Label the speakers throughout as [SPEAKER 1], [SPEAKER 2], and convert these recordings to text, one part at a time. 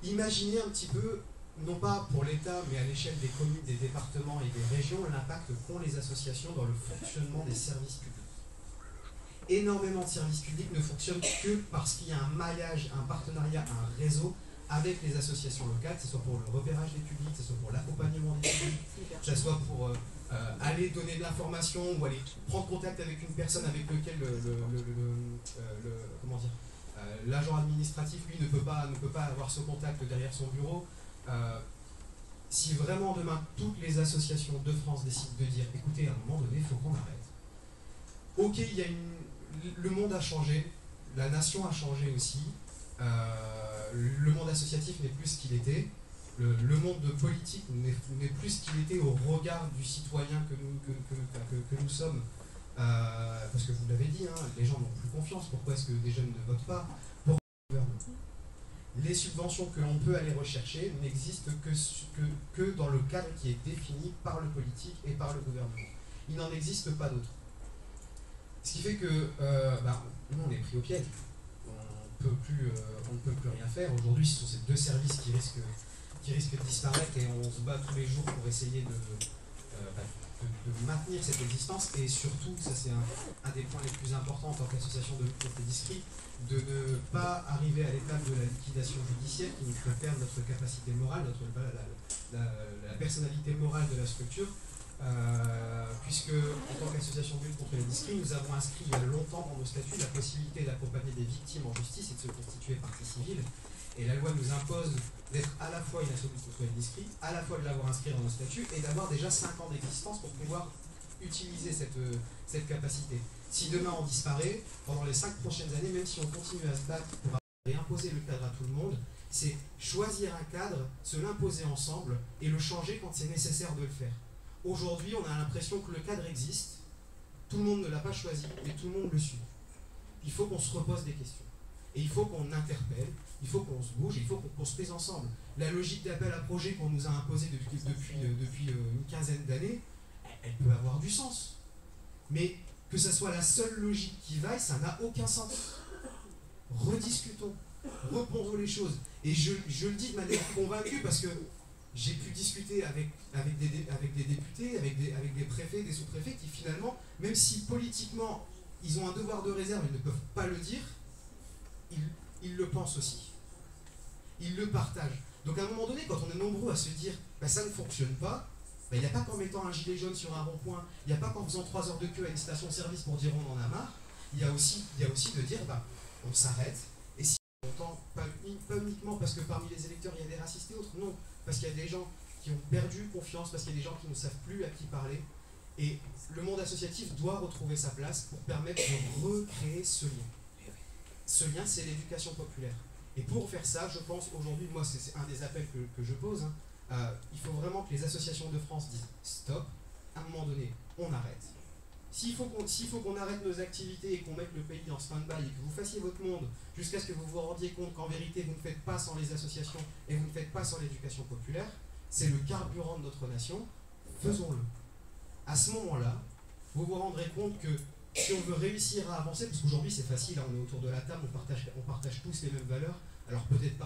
[SPEAKER 1] Imaginez un petit peu, non pas pour l'État, mais à l'échelle des communes, des départements et des régions, l'impact qu'ont les associations dans le fonctionnement des services publics. Énormément de services publics ne fonctionnent que parce qu'il y a un maillage, un partenariat, un réseau avec les associations locales, que ce soit pour le repérage des publics, que ce soit pour l'accompagnement des publics, que ce soit pour aller donner de l'information ou aller prendre contact avec une personne avec laquelle l'agent administratif, lui, ne peut pas avoir ce contact derrière son bureau. Si vraiment demain toutes les associations de France décident de dire écoutez, à un moment donné, il faut qu'on arrête. Ok, le monde a changé, la nation a changé aussi, le monde associatif n'est plus ce qu'il était, le monde politique n'est plus ce qu'il était au regard du citoyen que nous sommes. Parce que vous l'avez dit, hein, les gens n'ont plus confiance. Pourquoi est-ce que des jeunes ne votent pas pour le gouvernement? Les subventions que l'on peut aller rechercher n'existent que dans le cadre qui est défini par le politique et par le gouvernement. Il n'en existe pas d'autre. Ce qui fait que nous on est pris au piège. On ne peut plus rien faire. Aujourd'hui, ce sont ces deux services qui risquent de disparaître et on se bat tous les jours pour essayer de maintenir cette existence et surtout, ça c'est un des points les plus importants en tant qu'association de lutte contre les discrits, de ne pas arriver à l'étape de la liquidation judiciaire qui nous ferait perdre notre capacité morale, la personnalité morale de la structure, puisque en tant qu'association de lutte contre les discrits, nous avons inscrit il y a longtemps dans nos statuts la possibilité d'accompagner des victimes en justice et de se constituer partie civile. Et la loi nous impose d'être à la fois une association contre les discrits, à la fois de l'avoir inscrit dans nos statuts et d'avoir déjà 5 ans d'existence pour pouvoir utiliser cette capacité. Si demain on disparaît, pendant les 5 prochaines années, même si on continue à se battre pour réimposer le cadre à tout le monde, c'est choisir un cadre, se l'imposer ensemble et le changer quand c'est nécessaire de le faire. Aujourd'hui, on a l'impression que le cadre existe, tout le monde ne l'a pas choisi, mais tout le monde le suit. Il faut qu'on se repose des questions. Et il faut qu'on interpelle, il faut qu'on se bouge, il faut qu'on construise ensemble. La logique d'appel à projet qu'on nous a imposée depuis une quinzaine d'années, elle peut avoir du sens. Mais que ça soit la seule logique qui vaille, ça n'a aucun sens. Rediscutons, repensons les choses. Et je le dis de manière convaincue parce que j'ai pu discuter avec des députés, avec des préfets, des sous-préfets qui finalement, même si politiquement ils ont un devoir de réserve, ils ne peuvent pas le dire, ils le pensent aussi. Ils le partagent. Donc à un moment donné, quand on est nombreux à se dire ça ne fonctionne pas, il n'y a pas qu'en mettant un gilet jaune sur un rond-point, il n'y a pas qu'en faisant 3 heures de queue à une station-service pour dire on en a marre, il y a aussi de dire on s'arrête, et si on entend, pas uniquement parce que parmi les électeurs il y a des racistes et autres, non, parce qu'il y a des gens qui ont perdu confiance, parce qu'il y a des gens qui ne savent plus à qui parler, et le monde associatif doit retrouver sa place pour permettre de recréer ce lien. Ce lien, c'est l'éducation populaire. Et pour faire ça, je pense aujourd'hui, moi c'est un des appels que je pose, il faut vraiment que les associations de France disent stop, à un moment donné, on arrête. S'il faut qu'on arrête nos activités et qu'on mette le pays en stand-by et que vous fassiez votre monde jusqu'à ce que vous vous rendiez compte qu'en vérité vous ne faites pas sans les associations et vous ne faites pas sans l'éducation populaire, c'est le carburant de notre nation, faisons-le. À ce moment-là, vous vous rendrez compte que si on veut réussir à avancer, parce qu'aujourd'hui c'est facile, on est autour de la table, on partage tous les mêmes valeurs, alors peut-être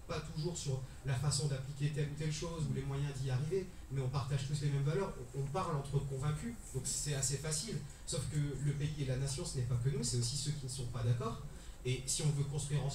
[SPEAKER 1] pas toujours sur la façon d'appliquer telle ou telle chose ou les moyens d'y arriver, mais on partage tous les mêmes valeurs, on parle entre convaincus, donc c'est assez facile, sauf que le pays et la nation ce n'est pas que nous, c'est aussi ceux qui ne sont pas d'accord, et si on veut construire ensemble,